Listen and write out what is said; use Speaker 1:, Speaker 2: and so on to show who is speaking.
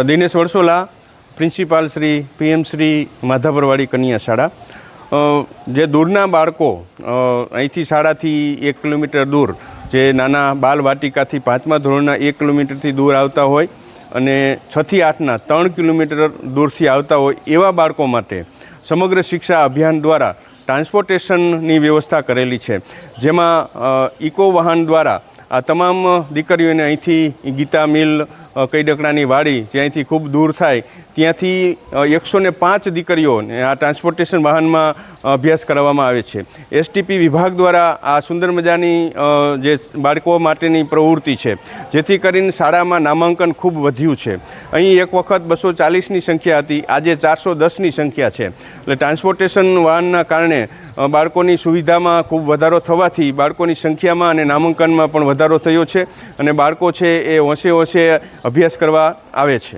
Speaker 1: Dinesh વરસોલા, principal Shri PM Shri માધાપરવાડી કન્યા શાળા। જે દૂરના બાળકો અહીંથી શાળાથી 1 કિલોમીટર દૂર, જે નાના બાલવાટિકાથી 5મા ધોરણના 1 કિલોમીટરથી દૂર આવતા હોય અને 6 થી 8ના 3 કિલોમીટર દૂરથી આવતા હોય એવા બાળકો માટે સમગ્ર શિક્ષા અભિયાન દ્વારા ટ્રાન્સપોર્ટેશનની વ્યવસ્થા કરેલી છે, જેમાં ઇકો વાહન દ્વારા આ તમામ દીકરીઓને અહીંથી ગીતા મિલ, કઈડકડાની વાડી, જે અહીંથી ખૂબ દૂર થાય ત્યાંથી 105 દીકરીઓને આ ટ્રાન્સપોર્ટેશન વાહનમાં અભ્યાસ કરવામાં આવે છે। STP વિભાગ દ્વારા આ સુંદર મજાની જે બાળકો માટેની પ્રવૃત્તિ છે, જેથી કરીને શાળામાં નામાંકન ખૂબ વધ્યું છે। અહીં એક વખત 240ની સંખ્યા હતી, આજે 410ની સંખ્યા છે। એટલે ટ્રાન્સપોર્ટેશન વાહનના કારણે બાળકોની સુવિધામાં ખૂબ વધારો થવાથી બાળકોની સંખ્યામાં અને નામાંકનમાં પણ વધારો થયો છે અને બાળકો છે એ હોંશે હોંશે અભ્યાસ કરવા આવે છે।